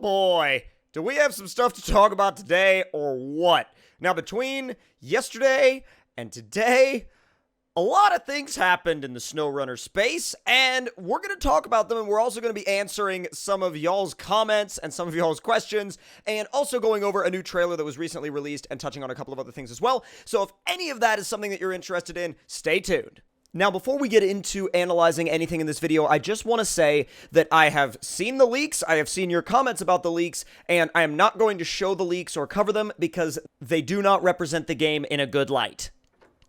boy, do we have some stuff to talk about today or what? Now, between yesterday and today, a lot of things happened in the SnowRunner space, and we're going to talk about them, and we're also going to be answering some of y'all's comments and some of y'all's questions, and also going over a new trailer that was recently released and touching on a couple of other things as well. So if any of that is something that you're interested in, stay tuned. Now, before we get into analyzing anything in this video, I just want to say that I have seen the leaks, I have seen your comments about the leaks, and I am not going to show the leaks or cover them because they do not represent the game in a good light.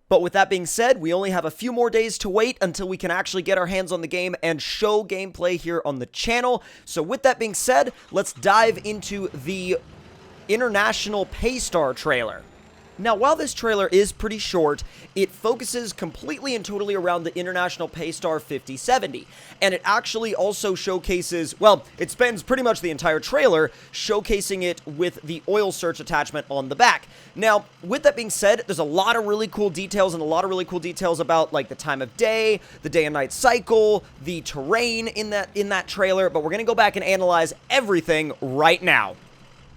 But with that being said, we only have a few more days to wait until we can actually get our hands on the game and show gameplay here on the channel. So with that being said, let's dive into the International Paystar trailer. Now, while this trailer is pretty short, it focuses completely and totally around the International Paystar 5070, and it actually also showcases, well, it spends pretty much the entire trailer showcasing it with the oil search attachment on the back. Now, with that being said, there's a lot of really cool details and a lot of really cool details about, like, the time of day, the day and night cycle, the terrain in that trailer, but we're going to go back and analyze everything right now.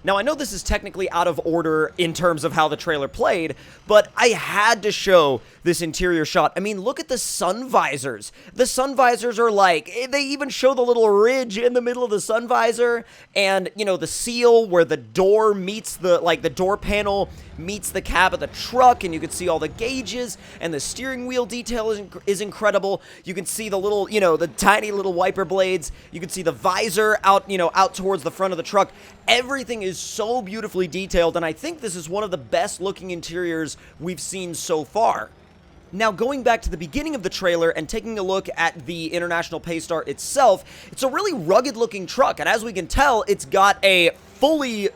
Now, I know this is technically out of order in terms of how the trailer played, but I had to show this interior shot. I mean, look at the sun visors. The sun visors are like, they even show the little ridge in the middle of the sun visor, and, you know, the seal where the door meets the, like, the door panel meets the cab of the truck, and you can see all the gauges, and the steering wheel detail is incredible. You can see the little, you know, the tiny little wiper blades. You can see the visor out, you know, out towards the front of the truck. Everything is so beautifully detailed, and I think this is one of the best looking interiors we've seen so far. Now, going back to the beginning of the trailer and taking a look at the International Paystar itself, it's a really rugged looking truck, and as we can tell, it's got a fully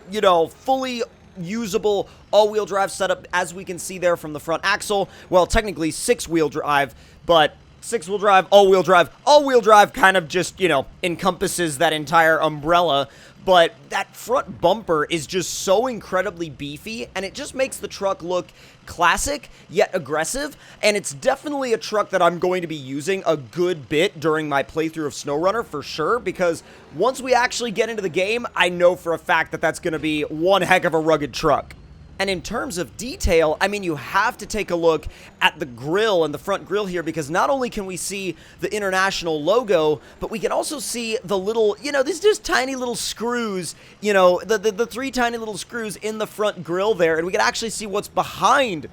usable all-wheel drive setup, as we can see there from the front axle. Well, technically six-wheel drive, but six-wheel drive, all-wheel drive kind of just, you know, encompasses that entire umbrella. But that front bumper is just so incredibly beefy, and it just makes the truck look classic, yet aggressive, and it's definitely a truck that I'm going to be using a good bit during my playthrough of SnowRunner for sure, because once we actually get into the game, I know for a fact that that's going to be one heck of a rugged truck. And in terms of detail, I mean, you have to take a look at the grille and the front grille here, because not only can we see the International logo, but we can also see the little, you know, these just tiny little screws, you know, the three tiny little screws in the front grille there, and we can actually see what's behind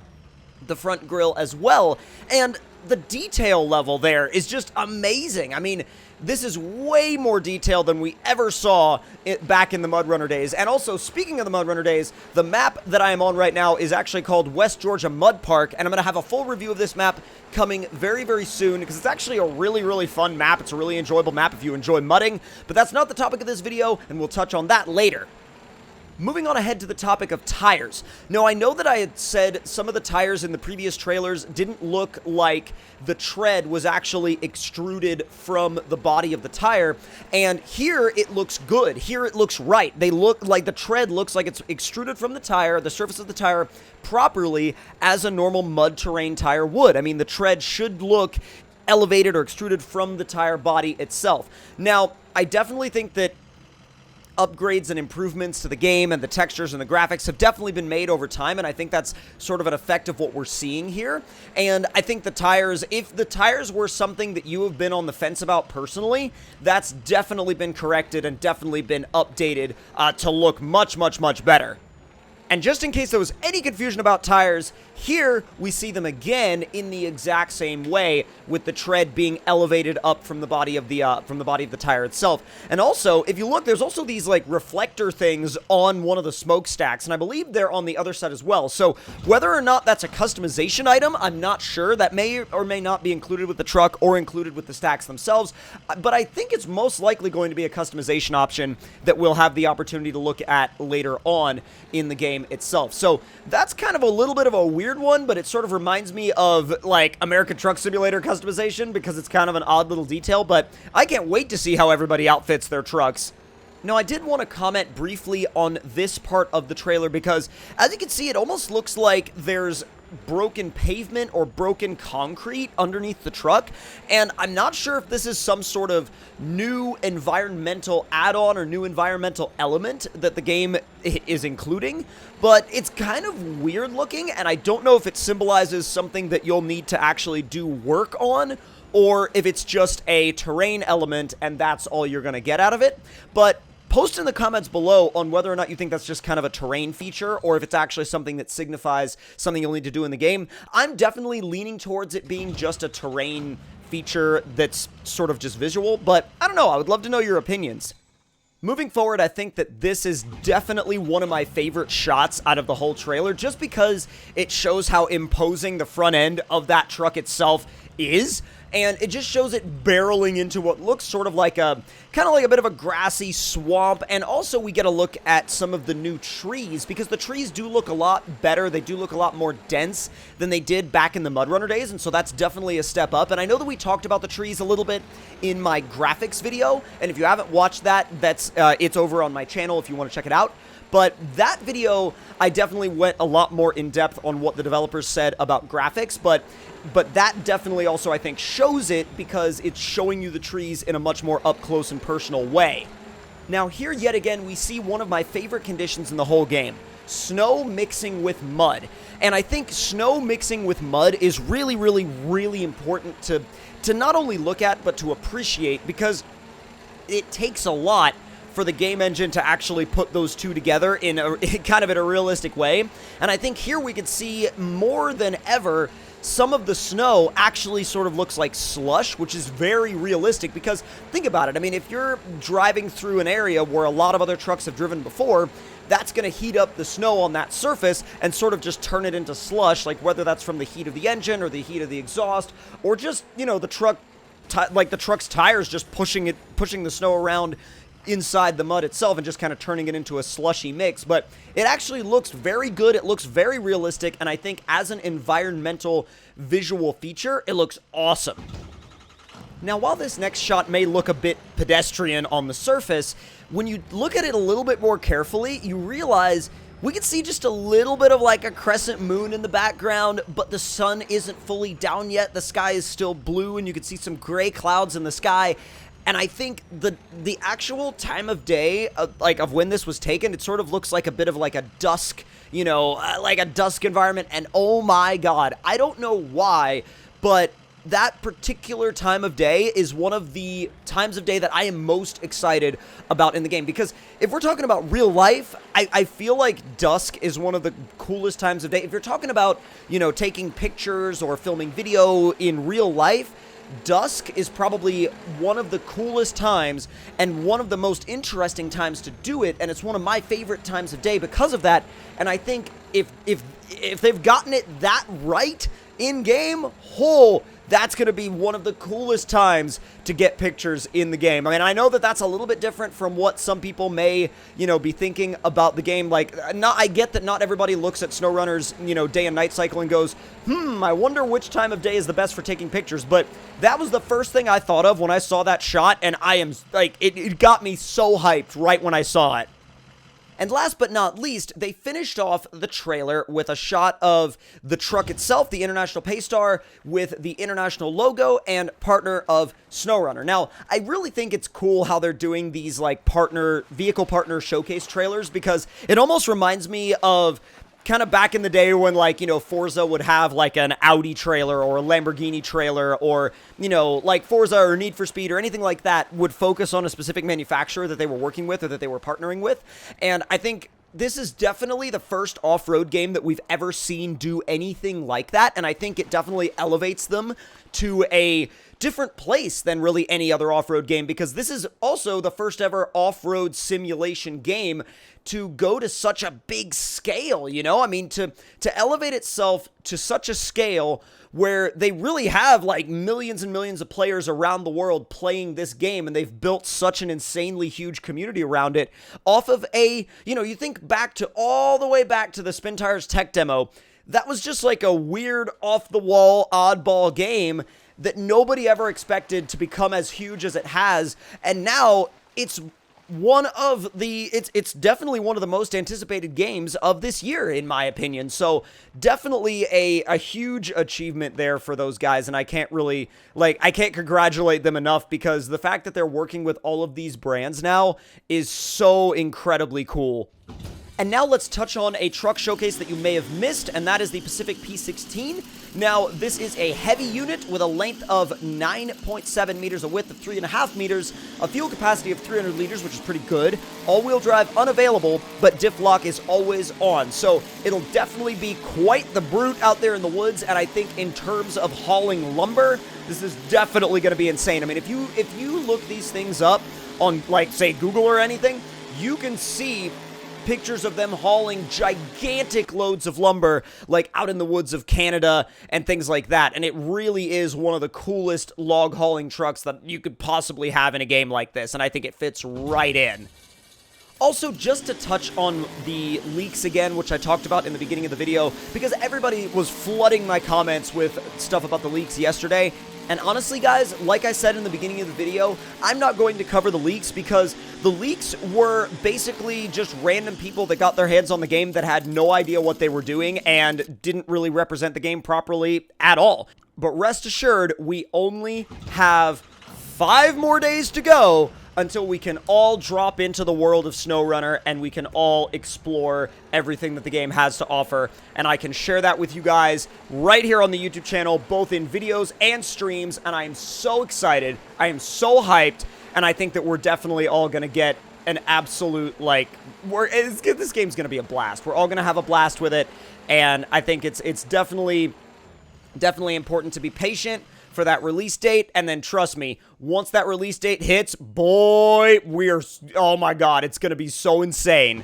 the front grille as well. And the detail level there is just amazing. I mean, this is way more detailed than we ever saw it back in the MudRunner days. And also, speaking of the MudRunner days, the map that I am on right now is actually called West Georgia Mud Park, and I'm going to have a full review of this map coming very, very soon, because it's actually a really, really fun map. It's a really enjoyable map if you enjoy mudding, but that's not the topic of this video, and we'll touch on that later. Moving on ahead to the topic of tires. Now, I know that I had said some of the tires in the previous trailers didn't look like the tread was actually extruded from the body of the tire, and here it looks good. Here it looks right. They look like the tread looks like it's extruded from the tire, the surface of the tire, properly as a normal mud terrain tire would. I mean, the tread should look elevated or extruded from the tire body itself. Now, I definitely think that upgrades and improvements to the game and the textures and the graphics have definitely been made over time, and I think that's sort of an effect of what we're seeing here. And I think the tires, if the tires were something that you have been on the fence about personally, that's definitely been corrected and definitely been updated to look much, much, much better. And just in case there was any confusion about tires, here we see them again in the exact same way, with the tread being elevated up from the body of the tire itself. And also, if you look, there's also these like reflector things on one of the smokestacks, and I believe they're on the other side as well. So whether or not that's a customization item, I'm not sure. That may or may not be included with the truck or included with the stacks themselves, but I think it's most likely going to be a customization option that we'll have the opportunity to look at later on in the game itself. So that's kind of a little bit of a weird one, but it sort of reminds me of like American Truck Simulator customization, because it's kind of an odd little detail, but I can't wait to see how everybody outfits their trucks. Now, I did want to comment briefly on this part of the trailer, because as you can see, it almost looks like there's broken pavement or broken concrete underneath the truck, and I'm not sure if this is some sort of new environmental add-on or new environmental element that the game is including, but it's kind of weird looking, and I don't know if it symbolizes something that you'll need to actually do work on, or if it's just a terrain element and that's all you're going to get out of it. But post in the comments below on whether or not you think that's just kind of a terrain feature or if it's actually something that signifies something you'll need to do in the game. I'm definitely leaning towards it being just a terrain feature that's sort of just visual, but I don't know. I would love to know your opinions. Moving forward, I think that this is definitely one of my favorite shots out of the whole trailer, just because it shows how imposing the front end of that truck itself is. And it just shows it barreling into what looks sort of like a, kind of like a bit of a grassy swamp. And also we get a look at some of the new trees, because the trees do look a lot better. They do look a lot more dense than they did back in the MudRunner days. And so that's definitely a step up. And I know that we talked about the trees a little bit in my graphics video. And if you haven't watched that, it's over on my channel if you want to check it out. But that video, I definitely went a lot more in depth on what the developers said about graphics, but that definitely also, I think, shows it because it's showing you the trees in a much more up-close and personal way. Now, here yet again, we see one of my favorite conditions in the whole game: snow mixing with mud. And I think snow mixing with mud is really, really, really important to not only look at, but to appreciate, because it takes a lot for the game engine to actually put those two together in a kind of in a realistic way. And I think here we could see more than ever some of the snow actually sort of looks like slush, which is very realistic, because think about it. I mean, if you're driving through an area where a lot of other trucks have driven before, that's going to heat up the snow on that surface and sort of just turn it into slush, like whether that's from the heat of the engine or the heat of the exhaust, or just, you know, the truck, like the truck's tires just pushing the snow around inside the mud itself and just kind of turning it into a slushy mix. But it actually looks very good. It looks very realistic, and I think as an environmental visual feature, it looks awesome. Now, while this next shot may look a bit pedestrian on the surface, when you look at it a little bit more carefully, you realize we can see just a little bit of like a crescent moon in the background, but the sun isn't fully down yet. The sky is still blue, and you can see some gray clouds in the sky. And I think the actual time of day, of when this was taken, it sort of looks like a bit of like a dusk, you know, like a dusk environment. And oh my god, I don't know why, but that particular time of day is one of the times of day that I am most excited about in the game. Because if we're talking about real life, I feel like dusk is one of the coolest times of day. If you're talking about, you know, taking pictures or filming video in real life, dusk is probably one of the coolest times and one of the most interesting times to do it, and it's one of my favorite times of day because of that. And I think if they've gotten it that right in game, that's going to be one of the coolest times to get pictures in the game. I mean, I know that that's a little bit different from what some people may, you know, be thinking about the game. Like, I get that not everybody looks at SnowRunner's, you know, day and night cycle and goes, I wonder which time of day is the best for taking pictures. But that was the first thing I thought of when I saw that shot, and I am, like, it got me so hyped right when I saw it. And last but not least, they finished off the trailer with a shot of the truck itself, the International Paystar, with the International logo and partner of SnowRunner. Now, I really think it's cool how they're doing these, like, vehicle partner showcase trailers, because it almost reminds me of kind of back in the day when, like, you know, Forza would have, like, an Audi trailer or a Lamborghini trailer, or, you know, like Forza or Need for Speed or anything like that would focus on a specific manufacturer that they were working with or that they were partnering with. And I think this is definitely the first off-road game that we've ever seen do anything like that, and I think it definitely elevates them to a different place than really any other off-road game, because this is also the first ever off-road simulation game to go to such a big scale, you know? I mean, to elevate itself to such a scale where they really have, like, millions and millions of players around the world playing this game, and they've built such an insanely huge community around it off of a, you know, you think back to all the way back to the Spin Tires tech demo. That was just like a weird, off-the-wall, oddball game that nobody ever expected to become as huge as it has, and now it's it's definitely one of the most anticipated games of this year, in my opinion. So definitely a huge achievement there for those guys, and I can't really, I can't congratulate them enough, because the fact that they're working with all of these brands now is so incredibly cool. And now let's touch on a truck showcase that you may have missed, and that is the Pacific P16. Now, this is a heavy unit with a length of 9.7 meters, a width of 3.5 meters, a fuel capacity of 300 liters, which is pretty good. All-wheel drive unavailable, but diff lock is always on. So it'll definitely be quite the brute out there in the woods, and I think in terms of hauling lumber, this is definitely going to be insane. I mean, if you look these things up on, say, Google or anything, you can see pictures of them hauling gigantic loads of lumber, out in the woods of Canada and things like that. And it really is one of the coolest log hauling trucks that you could possibly have in a game like this. And I think it fits right in. Also, just to touch on the leaks again, which I talked about in the beginning of the video, because everybody was flooding my comments with stuff about the leaks yesterday. And honestly, guys, like I said in the beginning of the video, I'm not going to cover the leaks, because the leaks were basically just random people that got their hands on the game that had no idea what they were doing and didn't really represent the game properly at all. But rest assured, we only have 5 more days to go until we can all drop into the world of SnowRunner and we can all explore everything that the game has to offer. And I can share that with you guys right here on the YouTube channel, both in videos and streams. And I am so excited. I am so hyped. And I think that we're definitely all going to get an absolute, this game's going to be a blast. We're all going to have a blast with it. And I think it's definitely important to be patient for that release date, and then trust me, once that release date hits, boy, oh my god, it's gonna be so insane.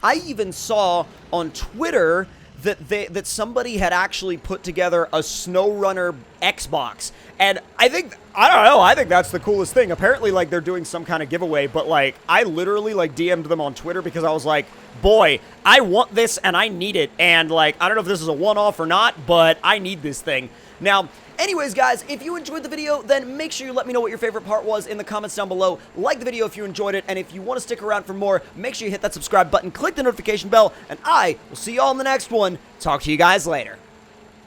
I even saw on Twitter that somebody had actually put together a SnowRunner Xbox, and I think that's the coolest thing. Apparently, they're doing some kind of giveaway, but I literally DM'd them on Twitter because I was like, boy, I want this and I need it, and I don't know if this is a one-off or not, but I need this thing. Now, anyways, guys, if you enjoyed the video, then make sure you let me know what your favorite part was in the comments down below. Like the video if you enjoyed it, and if you want to stick around for more, make sure you hit that subscribe button, click the notification bell, and I will see you all in the next one. Talk to you guys later.